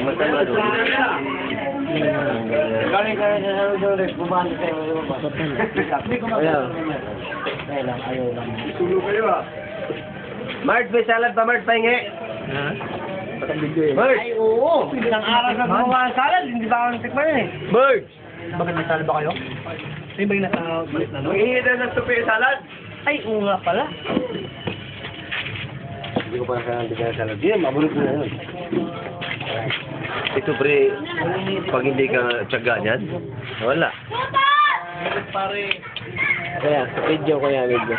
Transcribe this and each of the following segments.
Masalado. Galing ka sa saludore, bumalik kayo. Ayaw lang. Tulog kayo ah. Mart, may salad pa, Mart, pahingi. Ha? Mart! Ay, oo. Isang araw na gumawa ng salad, hindi ba ako natikman yun eh. Mart! Bakit may salad ba kayo? Ay, ba yung nasa balit na no? Maghihingi na ng tupi salad. Ay, oo nga pala. Hindi ko pa sa salad. Yan, mabulot mo na yun. Ito, pre, pag hindi ka tiyaga niyan, wala. Pare. Kaya, video ko yan, video.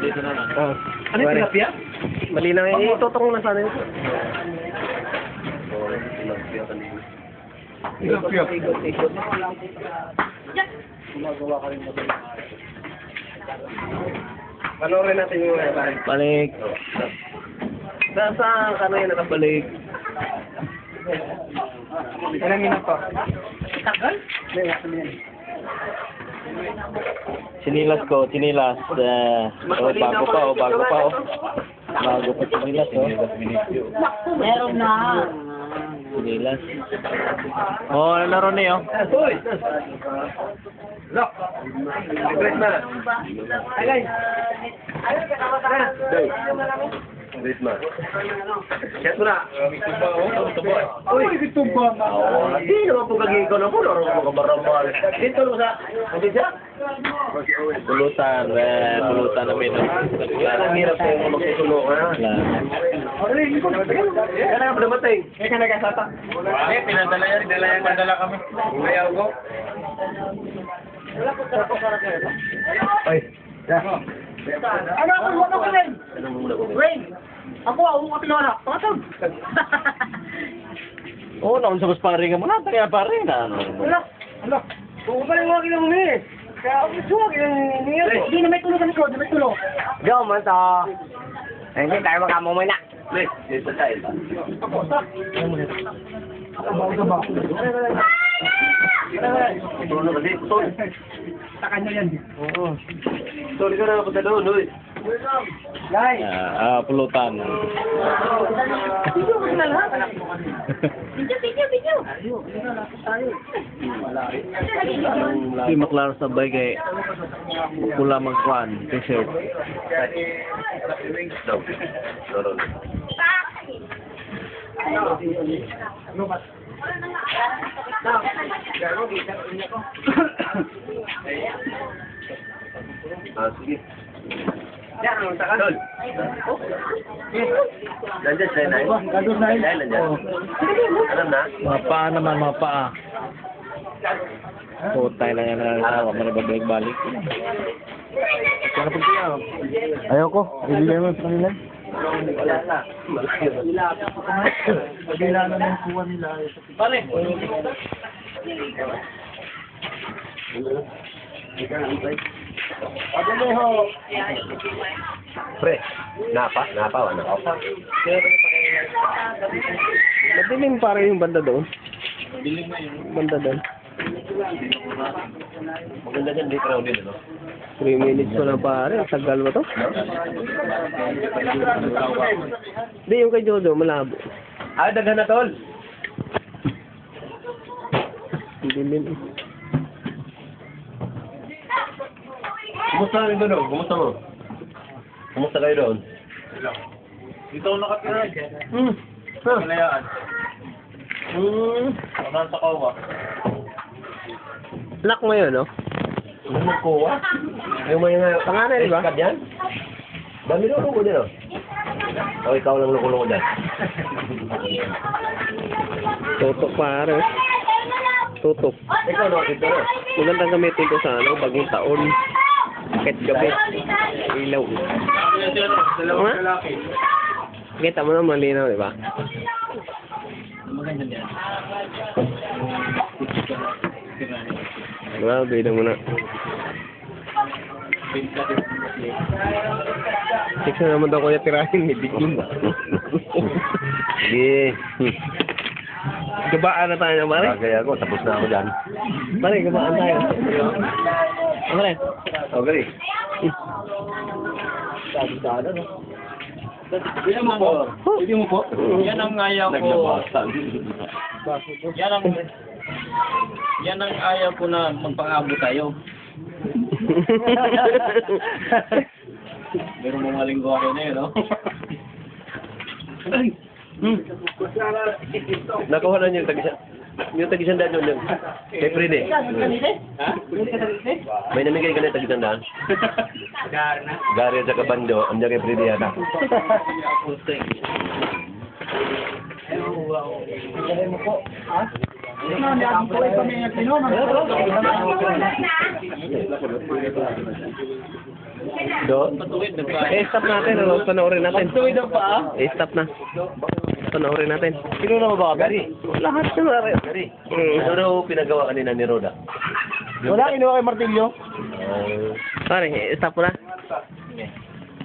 Dito na lang. Ah, Ano yung tilapia? mali na yun. Itutong na sana yun. Panoorin natin yung balik. Saan ka na yun nakabalik? Ilang minute pa? Tagal? Sinilas ko, sinilas. Bago pa, bago pa. Bago pa sinilas, Meron na. Sinilas. Oh, laro na yun. Hoy! Lock! Secret na. Ay, guys! Secret na. Chat mo na. Uy, tumba ka. Hindi naman po kagiging ko na po. Laro ko kabarambal. Dito mo sa... Hindi siya? Pulutan. Pulutan namin. Ang hirap po magsusulo ka na. Kaya nga pinamatay. Kaya ka nagkasata. Eh, pinadala yan. Pinadala kami. Ayaw ko. Ay. Ano ako? Ano ko rin? Rain! Ako, ako tinawala. Pakatog! Oo, naman sa pare nga muna. Kaya pare na. Wala. Wala. Kung pa rin mga kilang umilis. Kaya ako gusto mga kilang umilis. Hindi na may tulog ka nito. Hindi may tulog. Go, man to. Hindi tayo makamumay na. Please, dito tayo. Tulog ka dito. Sa kanya yan. Oo. Tulog ka na punta doon, uy. Guys! Pulutan. Video ko na lahat. Video. Hindi maklaro sabay kay pula magkuhan, t-shirt. Sige. Yan, ang takan. Nandiyan siya na. Nandiyan. Alam na? Mga paa naman, mga paa. Putay na yan na nalawa, manibabalik-balik. Kaya pag siya, ayoko, ibigay mo sa kanila. Wala na. Pagkila na ng kuha nila. Pare! Pre, napa, wala. Madilim pare yung banda doon. Banda doon. Maganda dyan, di crowded, ano? 3 minutes ko na pare, ang tagal ba to? Hindi yung kay Jojo, malabo. Daghan na, tol! Dilim. Kumusta rin doon? Kumusta mo? Kumusta kayo doon? Dito ako nakatira. Ha? Kalayaan. Saan sa kawa? Lock mo yun, no? Ano magkuha? Yung may nga... Pangalan, di ba? Card yan? Dami lulong ko din, oh. O, ikaw lang lulong ko dyan. Tutok pare. Tutok. Ikaw nakakita na. Magandang gamitin ko sa bagong taon. Kahit gabi. Ilaw. Dalawang lalaki. Kita mo na malinaw, di ba? Maganda yan. Well, bida mo na. Six na naman daw kuya tirahin ni Digin. Sige. Gabaan na tayo na, pare. Bagay ako, tapos na ako dyan. Pare, gabaan tayo. Pare. Okay. Sabi-sada, no? Yan mo po. Hindi mo po. Yan ang ayaw ko. Yan ang ayaw ko na magpangabot tayo. Pero mga linggo ako na yun, no? Nakuha na yung tagisan. Yung tagisandaan yun. Kay Freddy. Ha? May namigay ka na tagisandaan. Gary at saka Bando. Ang kay Freddy yata. Do? Patuwid na pa. Stop natin, ano? Panoorin natin. Patuwid na pa. Stop na. Panoorin natin. Sino naman ba? Gary. Lahat na rin. Gary. Ano daw pinagawa kanina ni Roda? Wala, kinuha kay Martilyo. Pare, stop mo na.